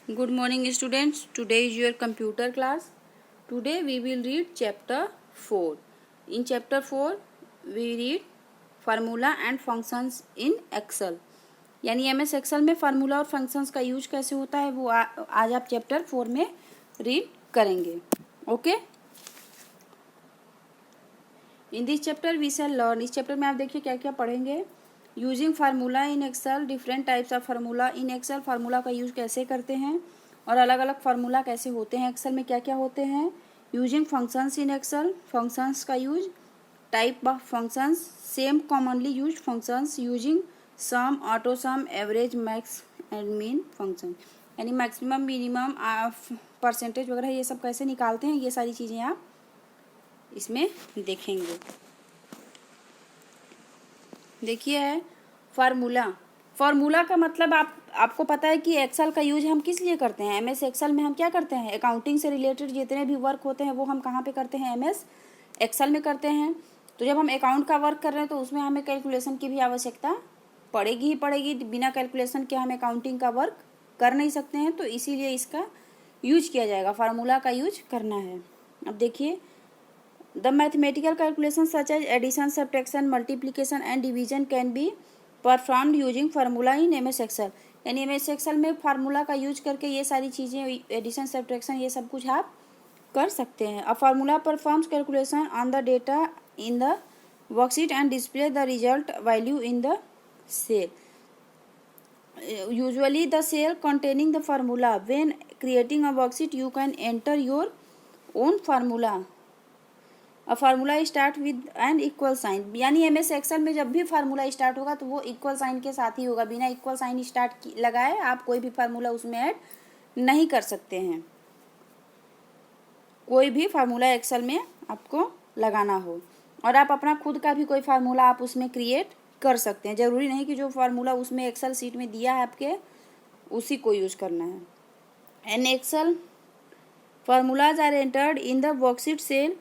Good morning, students. Today is your computer class. Today we will read chapter 4. In chapter 4 we read formula and functions in Excel. यानी MS Excel में formula और functions का use कैसे होता है वो आज आप चैप्टर 4 में रीड करेंगे. Okay. In this chapter we shall learn. इस चैप्टर में आप देखिए क्या क्या पढ़ेंगे. Using formula in Excel, different types of formula in Excel. Formula का यूज कैसे करते हैं और अलग अलग फार्मूला कैसे होते हैं एक्सेल में, क्या क्या होते हैं. Using functions in Excel, functions का use. Type of functions, same commonly use functions. Using sum, auto sum, average, max and mean function. यानी मैक्सिमम, मिनिमम, परसेंटेज वगैरह ये सब कैसे निकालते हैं, ये सारी चीज़ें आप इसमें देखेंगे. देखिए है फार्मूला. फार्मूला का मतलब आपको पता है कि एक्सेल का यूज हम किस लिए करते हैं. एमएस एक्सेल में हम क्या करते हैं, अकाउंटिंग से रिलेटेड जितने भी वर्क होते हैं वो हम कहाँ पे करते हैं, एमएस एक्सेल में करते हैं. तो जब हम अकाउंट का वर्क कर रहे हैं तो उसमें हमें कैलकुलेशन की भी आवश्यकता पड़ेगी ही पड़ेगी. बिना कैलकुलेशन के हम अकाउंटिंग का वर्क कर नहीं सकते हैं, तो इसीलिए इसका यूज किया जाएगा. फार्मूला का यूज करना है. अब देखिए, the mathematical calculations such as addition, subtraction, multiplication and division can be performed using formula in MS Excel. यानी MS Excel में फार्मूला का यूज करके ये सारी चीज़ें, एडिशन, सब्ट्रैक्शन, ये सब कुछ आप कर सकते हैं. A formula performs calculation on the data in the worksheet and display the result value in the cell. Usually the cell containing the formula. When creating a worksheet you can enter your own formula. A formula start with an equal sign. यानी MS Excel में जब भी formula start होगा तो वो equal sign के साथ ही होगा. बिना इक्वल साइन स्टार्ट लगाए आप कोई भी फार्मूला उसमें ऐड नहीं कर सकते हैं. कोई भी फार्मूला एक्सेल में आपको लगाना हो और आप अपना खुद का भी कोई फार्मूला आप उसमें क्रिएट कर सकते हैं. ज़रूरी नहीं कि जो फार्मूला उसमें एक्सेल सीट में दिया है आपके उसी को यूज़ करना है. An Excel formulas are entered in the worksheet cell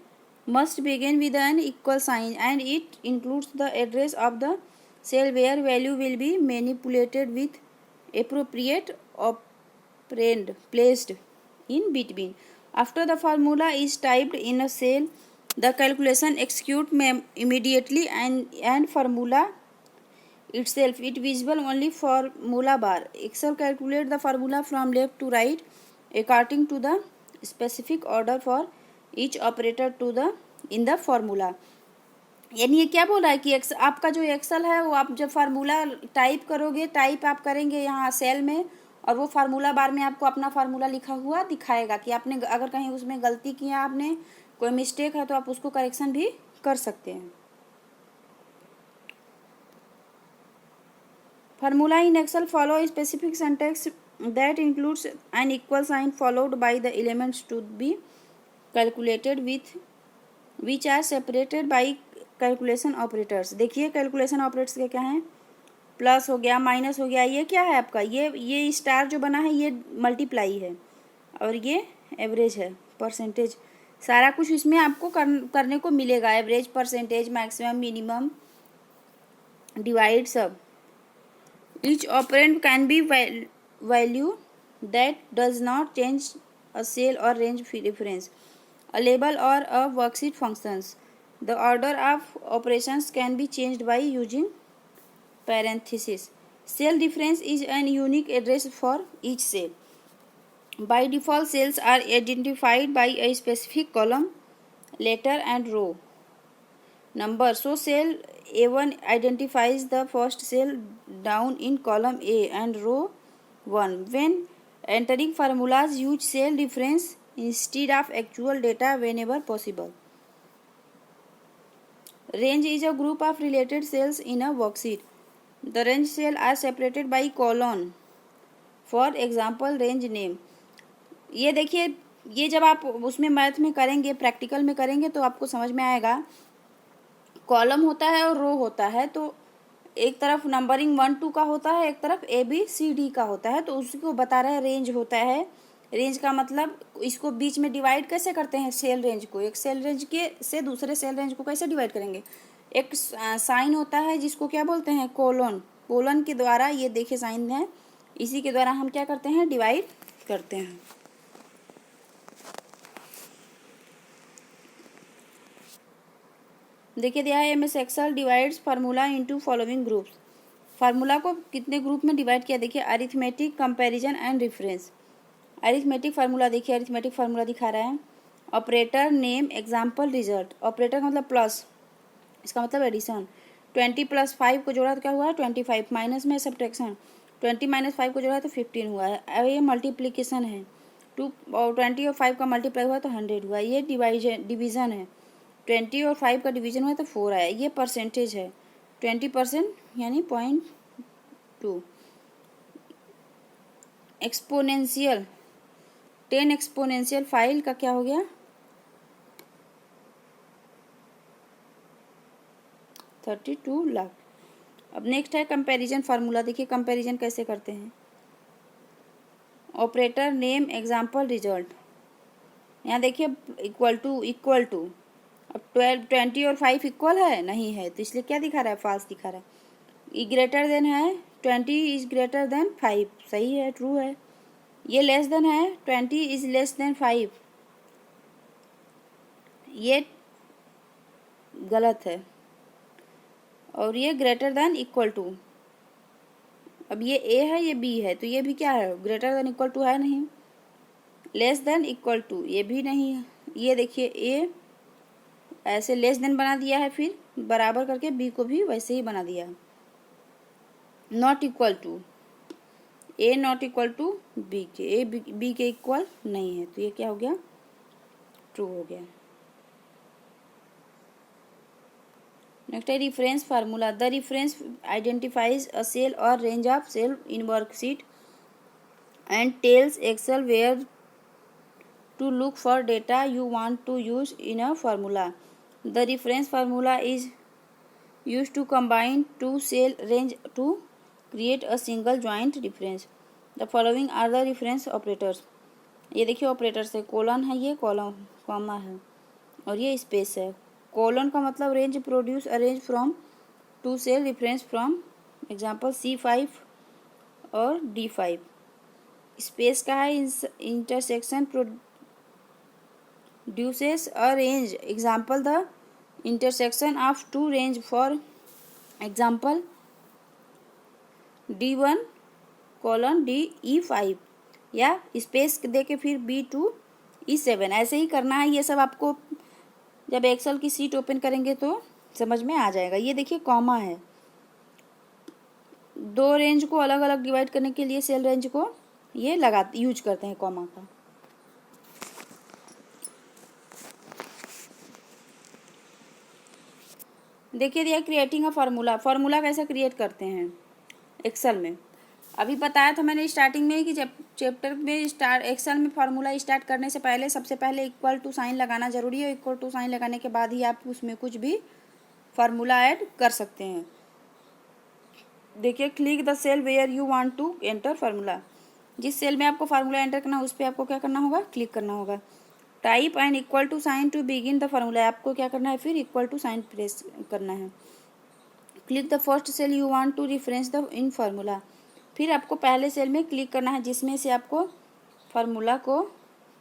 must begin with an equal sign and it includes the address of the cell where value will be manipulated with appropriate operand placed in between. After the formula is typed in a cell, the calculation execute immediately and formula itself it visible only formula bar. Excel calculate the formula from left to right according to the specific order for each operator to the in the formula. यानी ये क्या बोल रहा है कि आपका जो Excel है वो आप जब फार्मूला टाइप करोगे, टाइप आप करेंगे यहाँ सेल में और वो फार्मूला बार में आपको अपना फार्मूला लिखा हुआ दिखाएगा कि आपने अगर कहीं उसमें गलती किया, आपने कोई मिस्टेक है तो आप उसको करेक्शन भी कर सकते हैं. Formula in Excel follow specific syntax that includes an equal sign followed by the elements to be calculated with which are separated by calculation operators. देखिए कैलकुलेशन ऑपरेटर्स के क्या हैं, प्लस हो गया, माइनस हो गया. ये क्या है आपका, ये स्टार जो बना है ये मल्टीप्लाई है और ये एवरेज है, परसेंटेज. सारा कुछ इसमें आपको करने को मिलेगा. Average, percentage, maximum, minimum, divide, सब. Each operand can be value that does not change a cell or range difference. A label or a worksheet functions. The order of operations can be changed by using parentheses. Cell difference is an unique address for each cell. By default, cells are identified by a specific column, letter and row number. So cell A1 identifies the first cell down in column A and row 1. When entering formulas, use cell difference instead of actual data whenever possible. Range is a group of related cells in a worksheet. The range cells are separated by colon. For example, range name. ये देखिए, ये जब आप उसमें math में करेंगे, practical में करेंगे तो आपको समझ में आएगा. कॉलम होता है और रो होता है, तो एक तरफ नंबरिंग 1 2 का होता है, एक तरफ ABCD का होता है, तो उसको बता रहे हैं रेंज होता है. रेंज का मतलब इसको बीच में डिवाइड कैसे करते हैं, सेल रेंज को. एक सेल रेंज के से दूसरे सेल रेंज को कैसे डिवाइड करेंगे, एक साइन होता है जिसको क्या बोलते हैं, कोलन. कोलन के द्वारा, ये देखिए साइन है, इसी के द्वारा हम क्या करते हैं, डिवाइड करते हैं। देखिए दिया है MS Excel divides formula into following groups. Formula को कितने ग्रुप में डिवाइड किया, देखिए arithmetic, comparison and reference. Arithmetic formula, देखिए अरिथमेटिक फार्मूला दिखा रहा है। Operator, name, example, result. Operator का मतलब प्लस, इसका मतलब एडिशन। 20 + 5 को जोड़ा तो क्या हुआ 25, माइनस में सब्ट्रैक्शन। 20 - 5 को जोड़ा तो 15 हुआ है। अब ये मल्टीप्लिकेशन है, 2 और 20 और 5 का मल्टीप्लाई हुआ तो 100 हुआ। ये डिवीजन है, 20 और 5 का डिवीजन हुआ तो 4 आया। ये परसेंटेज है, 20% यानी 0.2। एक्सपोनेंशियल, 10 एक्सपोनेंशियल फाइल का क्या हो गया 32 लाख। अब नेक्स्ट है कंपैरिजन फार्मूला। देखिए कंपैरिजन कैसे करते हैं। Operator, name, example, result. यहाँ देखिए इक्वल टू। अब 20 और 5 इक्वल है नहीं है, तो इसलिए क्या दिखा रहा है, फॉल्स दिखा रहा है। ई ग्रेटर देन है, 20 इज ग्रेटर देन 5, सही है, ट्रू है। ये लेस देन है, 20 इज लेस देन 5, ये गलत है। और ये ग्रेटर देन इक्वल टू, अब ये ए है ये बी है, तो ये भी क्या है, ग्रेटर देन इक्वल टू है नहीं। लेस देन इक्वल टू, ये भी नहीं है। ये देखिए ए ऐसे लेस देन बना दिया है, फिर बराबर करके बी को भी वैसे ही बना दिया। Not equal to, A not equal to B के, ए बी के इक्वल नहीं है, तो ये क्या हो गया, ट्रू हो गया। नेक्स्ट है reference formula. The reference identifies a cell or range of cell in worksheet and tells Excel where to look for data you want to use in a formula. The reference formula is used to combine two cell range to create a single joint reference. The following are the reference operators. ये देखिए operators है, colon है, ये column comma है और ये space है। Colon का मतलब range produce a range from to cell reference from example C5 और D5। स्पेस का है intersection produces a range, example the intersection of two range, for example D1 colon DE5, या स्पेस दे के फिर B2 E7। ऐसे ही करना है। ये सब आपको जब एक्सेल की सीट ओपन करेंगे तो समझ में आ जाएगा। ये देखिए कॉमा है, दो रेंज को अलग अलग डिवाइड करने के लिए सेल रेंज को ये यूज करते हैं कॉमा का। देखिए दिया क्रिएटिंग अ फार्मूला। फार्मूला कैसे क्रिएट करते हैं एक्सेल में। अभी बताया था मैंने स्टार्टिंग में कि जब चैप्टर में एक्सेल में फार्मूला स्टार्ट करने से पहले सबसे पहले इक्वल टू साइन लगाना जरूरी है। इक्वल टू साइन लगाने के बाद ही आप उसमें कुछ भी फार्मूला ऐड कर सकते हैं। देखिए click the cell where you want to enter formula. जिस सेल में आपको फार्मूला एंटर करना है उस पर आपको क्या करना होगा, क्लिक करना होगा। Type and equal to sign to begin the formula, आपको क्या करना है, फिर इक्वल टू साइन प्रेस करना है। Click the first cell you want to reference the in formula, फिर आपको पहले सेल में क्लिक करना है जिसमें से आपको फार्मूला को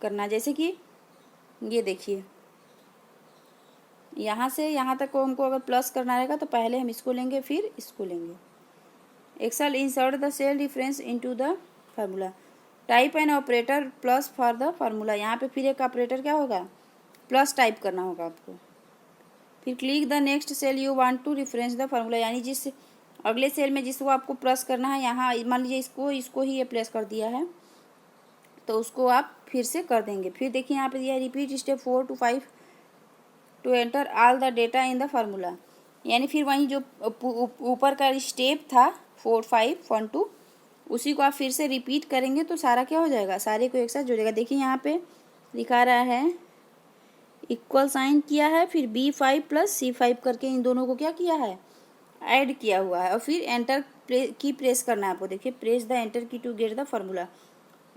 करना है। जैसे कि ये देखिए यहाँ से यहाँ तक को हमको अगर प्लस करना रहेगा तो पहले हम इसको लेंगे फिर इसको लेंगे। Excel insert the cell reference into the formula. Type an operator plus for the formula, यहाँ पे फिर एक ऑपरेटर क्या होगा, प्लस टाइप करना होगा आपको। फिर click the next cell you want to reference the formula, यानी जिस अगले सेल में जिसको आपको प्लस करना है, यहाँ मान लीजिए इसको ही ये प्लस कर दिया है तो उसको आप फिर से कर देंगे। फिर देखिए यहाँ पे दिया repeat step 4 to 5 to enter all the data in the formula, यानी फिर वहीं जो ऊपर का स्टेप था 4, 5, 1, 2 उसी को आप फिर से रिपीट करेंगे तो सारा क्या हो जाएगा, सारे को एक साथ जुड़ेगा। देखिए यहाँ पे दिखा रहा है इक्वल साइन किया है, फिर B5 + C5 करके इन दोनों को क्या किया है, ऐड किया हुआ है। और फिर एंटर की प्रेस करना है आपको। देखिए प्रेस द एंटर की टू गेट द फार्मूला।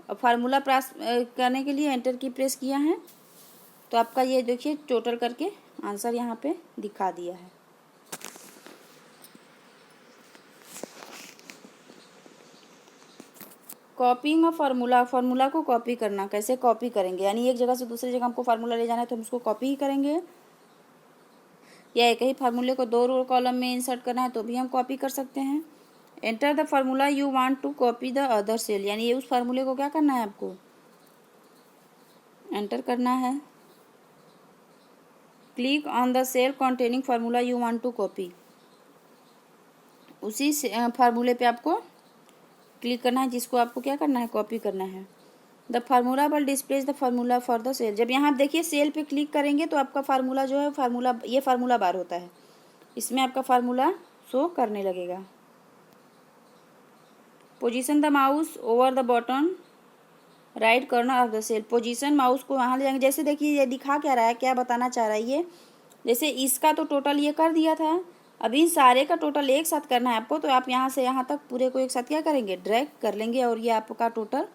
और फार्मूला प्रेस करने के लिए एंटर की प्रेस किया है तो आपका ये देखिए टोटल करके आंसर यहाँ पे दिखा दिया है। कॉपिंग अ फार्मूला, फार्मूला को कॉपी करना, कैसे कॉपी करेंगे, यानी एक जगह से दूसरी जगह हमको फार्मूला ले जाना है तो हम उसको कॉपी ही करेंगे, या एक ही फार्मूले को दो रो कॉलम में इंसर्ट करना है तो भी हम कॉपी कर सकते हैं। Enter the formula you want to copy the other cell, यानी ये उस फार्मूले को क्या करना है, आपको एंटर करना है। Click on the cell containing formula you want to copy, उसी फार्मूले पे आपको क्लिक करना है जिसको आपको क्या करना है, कॉपी करना है। The formula will displace the formula for the cell, जब यहाँ आप देखिए सेल पे क्लिक करेंगे तो आपका फार्मूला जो है, फार्मूला ये फार्मूला बार होता है, इसमें आपका फार्मूला शो करने लगेगा। Position the mouse over the button right corner of the cell, position mouse को वहाँ ले जाएंगे। जैसे देखिए ये दिखा क्या रहा है, क्या बताना चाह रहा है ये, जैसे इसका तो टोटल ये कर दिया था, अभी सारे का टोटल एक साथ करना है आपको, तो आप यहाँ से यहाँ तक पूरे को एक साथ क्या करेंगे, ड्रैग कर लेंगे और ये आपका टोटल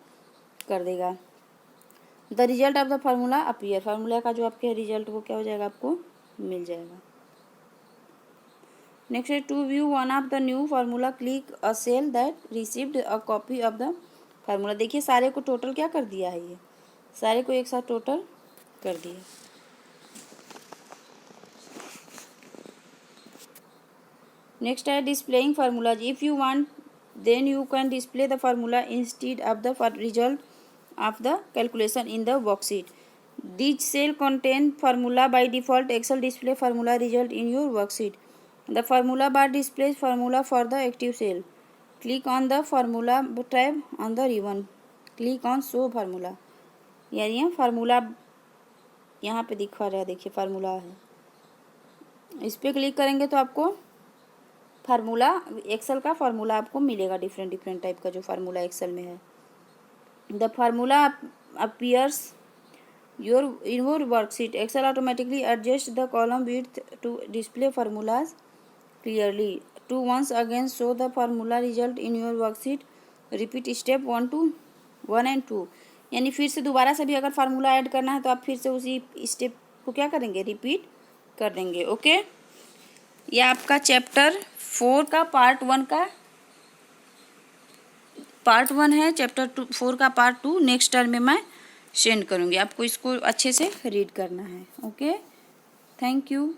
कर देगा। The result of the formula appear, formula का जो आपके रिजल्ट वो क्या हो जाएगा, आपको मिल जाएगा। नेक्स्ट है to view one of the new formula click a cell that received a copy of the formula, देखिए सारे को टोटल क्या कर दिया है, ये सारे को एक साथ टोटल कर दिया। नेक्स्ट है displaying formulas, if you want then you can display the formula instead of the result of the calculation in the worksheet. This cell contain formula by default, Excel display formula result in your worksheet. The formula bar displays formula for the active cell. Click on the formula tab on the ribbon. Click on show formula. यानी formula यहाँ पे दिखा रहा है, देखिए formula है, इस पर क्लिक करेंगे तो आपको फार्मूला, एक्सेल का फार्मूला आपको मिलेगा, डिफरेंट डिफरेंट टाइप का जो फार्मूला एक्सेल में है। The formula appears your in your worksheet. Excel automatically adjusts the column width to display formulas clearly. To once again show the formula result in your worksheet, repeat step 1 and 2, यानी फिर से दोबारा से भी अगर formula add करना है तो आप फिर से उसी स्टेप को क्या करेंगे, रिपीट कर देंगे। ओके, यह आपका चैप्टर 4 का पार्ट 1 है, चैप्टर 4 का पार्ट 2 नेक्स्ट टर्म में मैं सेंड करूँगी, आपको इसको अच्छे से रीड करना है। Okay, thank you.